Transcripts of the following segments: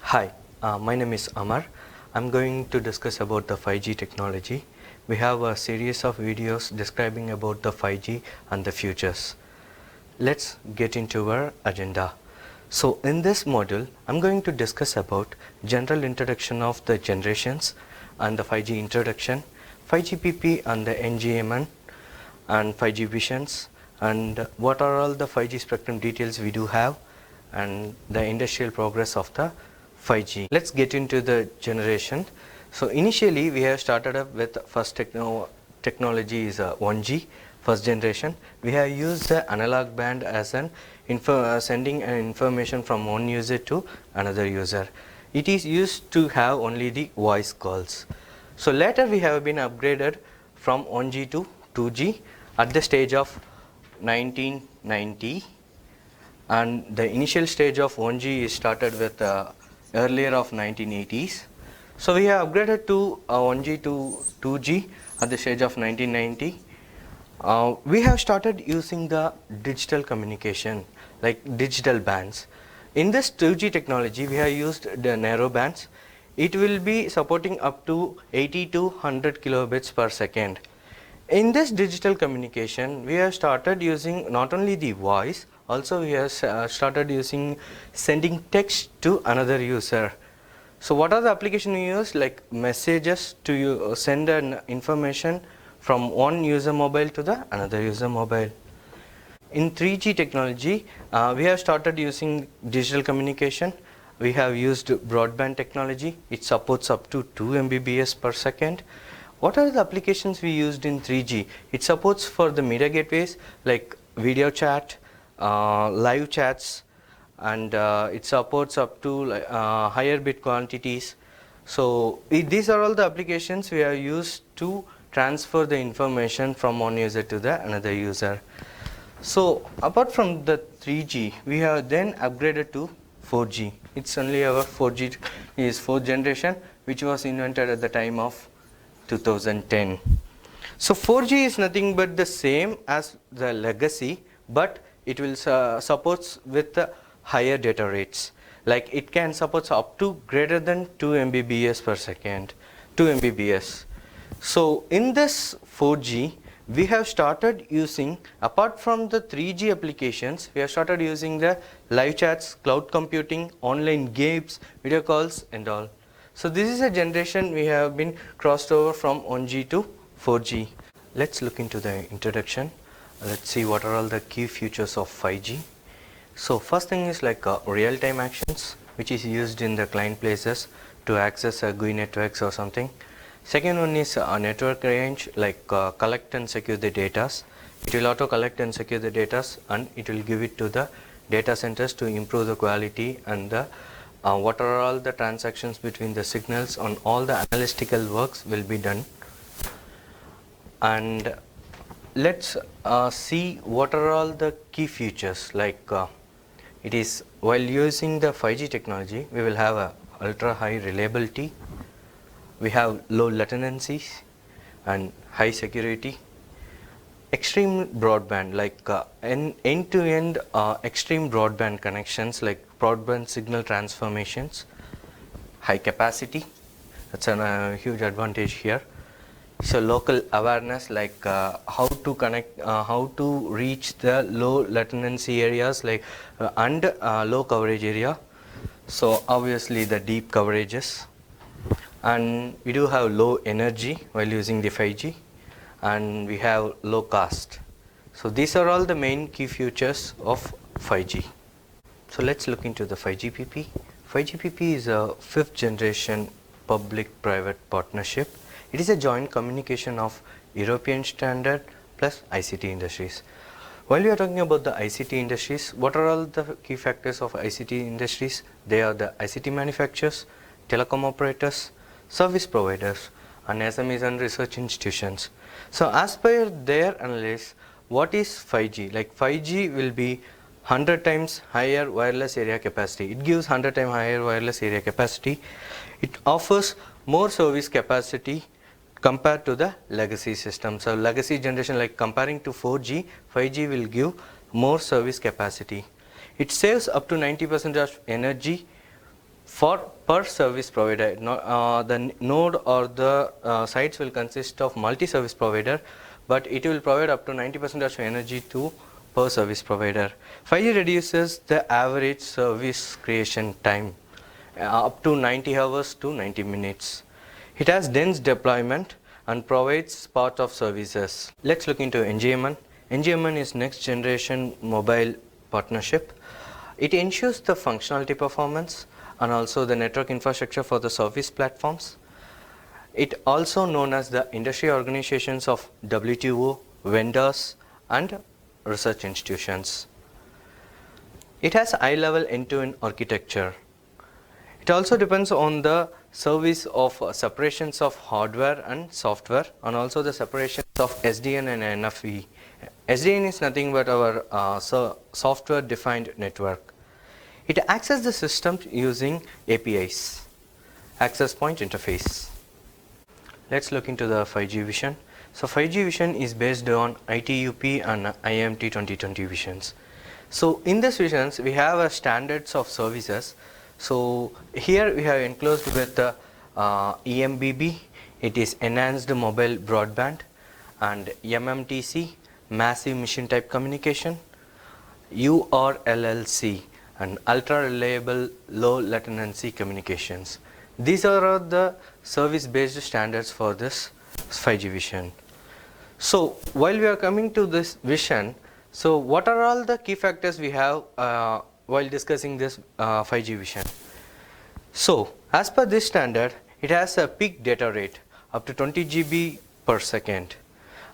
Hi, my name is Amar. I'm going to discuss about the 5G technology. We have a series of videos describing about the 5G and the futures. Let's get into our agenda. So in this module, I'm going to discuss about general introduction of the generations and the 5G introduction, 5GPP and the NGMN and 5G visions, and what are all the 5G spectrum details we do have, and the industrial progress of the 5G. Let's get into the generation. So initially we have started up with first technology is 1G, first generation. We have used the analog band as an sending an information from one user to another user. It is used to have only the voice calls. So later we have been upgraded from 1G to 2G at the stage of 1990, and the initial stage of 1G is started with earlier of 1980s. So we have upgraded to 1G to 2G at the stage of 1990. We have started using the digital communication like digital bands. In this 2G technology we have used the narrow bands. It will be supporting up to 80 to 100 kilobits per second. In this digital communication we have started using not only the voice, also we have started using sending text to another user. So what are the application we use? Like messages to send an information from one user mobile to the another user mobile. In 3G technology we have started using digital communication. We have used broadband technology. It supports up to 2 Mbps per second. What are the applications we used in 3G? It supports for the media gateways like video chat, live chats, and it supports up to higher bit quantities. So these are all the applications we have used to transfer the information from one user to the another user. So apart from the 3G, we have then upgraded to 4G. It's only our 4G is fourth generation, which was invented at the time of 2010. So 4G is nothing but the same as the legacy, but it will supports with higher data rates. Like it can support up to greater than 2 Mbps per second, 2 Mbps. So in this 4G, we have started using, apart from the 3G applications, we have started using the live chats, cloud computing, online games, video calls and all. So this is a generation we have been crossed over from 1G to 4G. Let's look into the introduction. Let's see what are all the key features of 5G. So first thing is like real-time actions, which is used in the client places to access GUI networks or something. Second one is network range, like collect and secure the data. It will auto collect and secure the data, and it will give it to the data centers to improve the quality and the what are all the transactions between the signals on all the analytical works will be done. And let's see what are all the key features. Like it is, while using the 5G technology, we will have a ultra high reliability, we have low latencies and high security, extreme broadband, like end-to-end extreme broadband connections, like broadband signal transformations, high capacity, that's a huge advantage here. So local awareness, like how to connect, how to reach the low latency areas, like and low coverage area. So obviously the deep coverages, and we do have low energy while using the 5G, and we have low cost. So these are all the main key features of 5G. So let's look into the 5GPP. 5GPP is a fifth generation public-private partnership. It is a joint communication of European standard plus ICT industries. While we are talking about the ICT industries, what are all the key factors of ICT industries? They are the ICT manufacturers, telecom operators, service providers, and SMEs and research institutions. So as per their analysis, what is 5G? Like 5G will be 100 times higher wireless area capacity. It gives 100 times higher wireless area capacity. It offers more service capacity compared to the legacy system. So legacy generation, like comparing to 4G, 5G will give more service capacity. It saves up to 90% of energy For per service provider, the node or the sites will consist of multi-service provider, but it will provide up to 90% of energy to per service provider. 5G reduces the average service creation time up to 90 hours to 90 minutes. It has dense deployment and provides part of services. Let's look into NGMN. NGMN is next generation mobile partnership. It ensures the functionality performance and also the network infrastructure for the service platforms. It also known as the industry organizations of WTO, vendors and research institutions. It has high-level end-to-end architecture. It also depends on the service of separations of hardware and software, and also the separations of SDN and NFV. SDN is nothing but our software defined network. It accesses the system using APIs, access point interface. Let's look into the 5G vision. So 5G vision is based on ITUP and IMT 2020 visions. So in these visions we have a standards of services. So here we have enclosed with the EMBB, it is enhanced mobile broadband, and MMTC, massive machine type communication, URLLC, and ultra reliable low latency communications. These are the service based standards for this 5G vision. So while we are coming to this vision, so what are all the key factors we have while discussing this 5G vision? So as per this standard, it has a peak data rate up to 20 GB per second,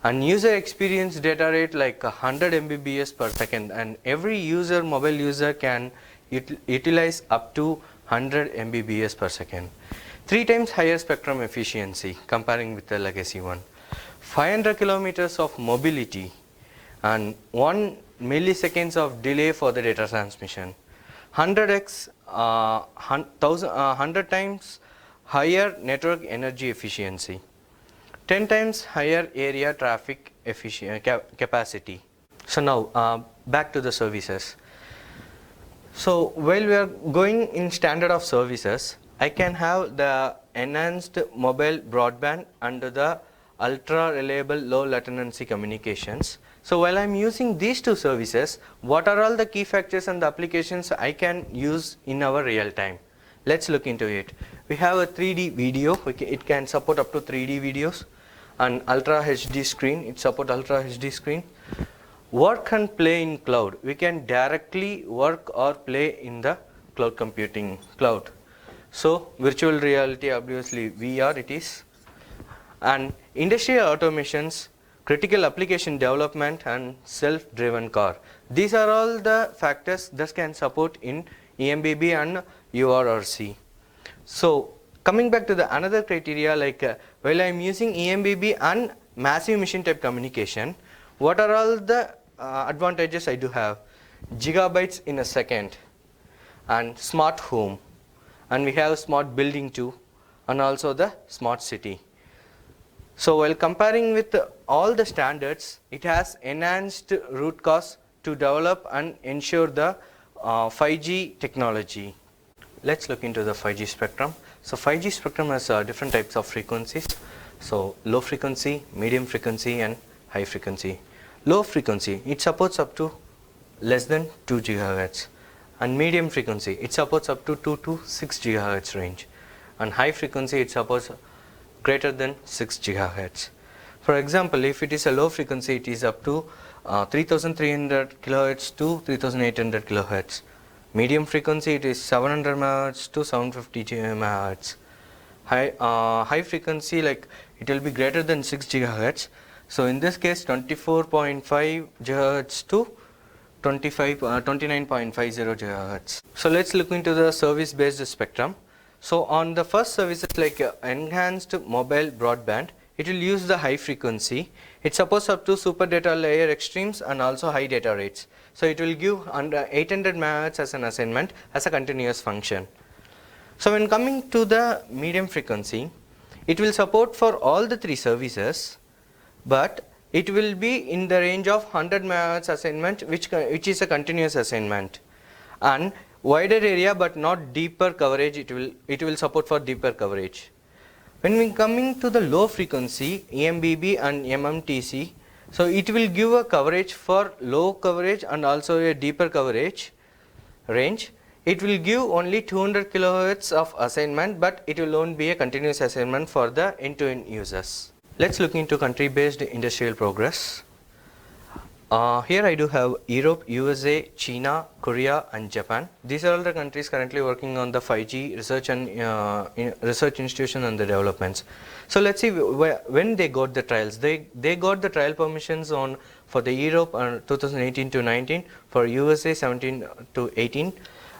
and user experience data rate like 100 Mbps per second, and every user, mobile user, can utilize up to 100 Mbps per second. 3 times higher spectrum efficiency comparing with the legacy one. 500 kilometers of mobility and 1 milliseconds of delay for the data transmission. 100x, 100 times higher network energy efficiency. 10 times higher area traffic capacity. So now back to the services. So while we are going in standard of services, I can have the enhanced mobile broadband under the ultra reliable low latency communications. So while I am using these two services, what are all the key factors and the applications I can use in our real time? Let's look into it. We have a 3D video, it can support up to 3D videos, and Ultra HD screen, it support Ultra HD screen. Work and play in cloud, we can directly work or play in the cloud computing cloud. So virtual reality, obviously VR it is, and industrial automations, critical application development and self-driven car. These are all the factors that can support in EMBB and URRC. So coming back to the another criteria, like while I am using EMBB and massive machine type communication, what are all the advantages I do have? Gigabytes in a second, and smart home, and we have smart building too, and also the smart city. So while comparing with all the standards, it has enhanced root cause to develop and ensure the 5G technology. Let's look into the 5G spectrum. So 5G spectrum has different types of frequencies. So low frequency, medium frequency and high frequency. Low frequency, it supports up to less than 2 GHz, and medium frequency, it supports up to 2 to 6 GHz range, and high frequency, it supports greater than 6 GHz. For example, if it is a low frequency, it is up to 3300 kHz to 3800 kHz. Medium frequency, it is 700 MHz to 750 MHz. High frequency, like it will be greater than 6 GHz. So in this case, 24.5 GHz to 29.50 GHz. So let's look into the service based spectrum. So on the first services like enhanced mobile broadband, it will use the high frequency. It supports up to super data layer extremes and also high data rates. So it will give under 800 MHz as an assignment as a continuous function. So when coming to the medium frequency, it will support for all the 3 services, but it will be in the range of 100 MHz assignment, which is a continuous assignment. And wider area but not deeper coverage. It will support for deeper coverage. When we coming to the low frequency EMBB and MMTC, so it will give a coverage for low coverage and also a deeper coverage range. It will give only 200 kilohertz of assignment, but it will only be a continuous assignment for the end-to-end users. Let's look into country-based industrial progress. Here I do have Europe, USA, China, Korea and Japan. These are all the countries currently working on the 5G research and research institution and the developments. So let's see when they got the trials. They got the trial permissions on for the Europe 2018 to 19, for USA 17 to 18,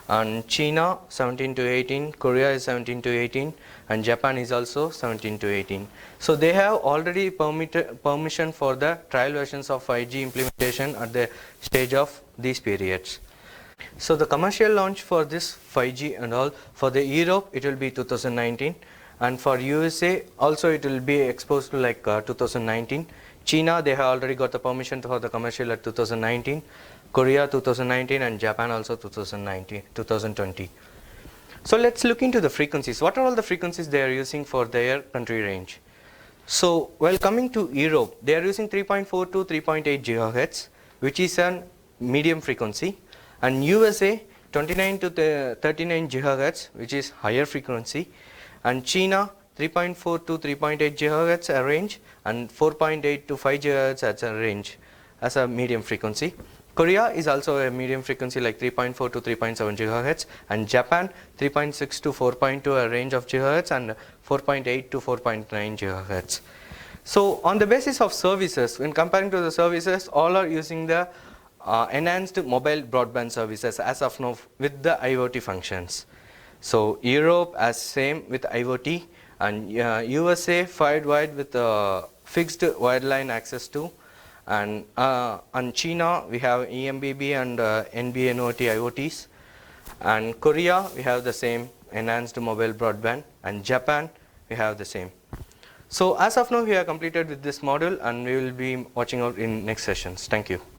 and China 17 to 18, Korea is 17 to 18, and Japan is also 17 to 18. So they have already permission for the trial versions of 5G implementation at the stage of these periods. So the commercial launch for this 5G and all, for the Europe it will be 2019, and for USA also it will be exposed to like 2019. China, they have already got the permission for the commercial at 2019. Korea 2019 and Japan also 2020. So let's look into the frequencies. What are all the frequencies they are using for their country range? So while coming to Europe, they are using 3.4 to 3.8 GHz, which is a medium frequency, and USA 29 to 39 GHz, which is higher frequency, and China 3.4 to 3.8 GHz a range, and 4.8 to 5 GHz as a range as a medium frequency. Korea is also a medium frequency like 3.4 to 3.7 GHz, and Japan 3.6 to 4.2 a range of GHz, and 4.8 to 4.9 GHz. So on the basis of services, when comparing to the services, all are using the enhanced mobile broadband services as of now with the IoT functions. So Europe as same with IoT, and USA fired wide with fixed wireline access to, and China we have EMBB and NB-NOT IoTs, and Korea we have the same enhanced mobile broadband, and Japan we have the same. So as of now we are completed with this module, and we will be watching out in next sessions. Thank you.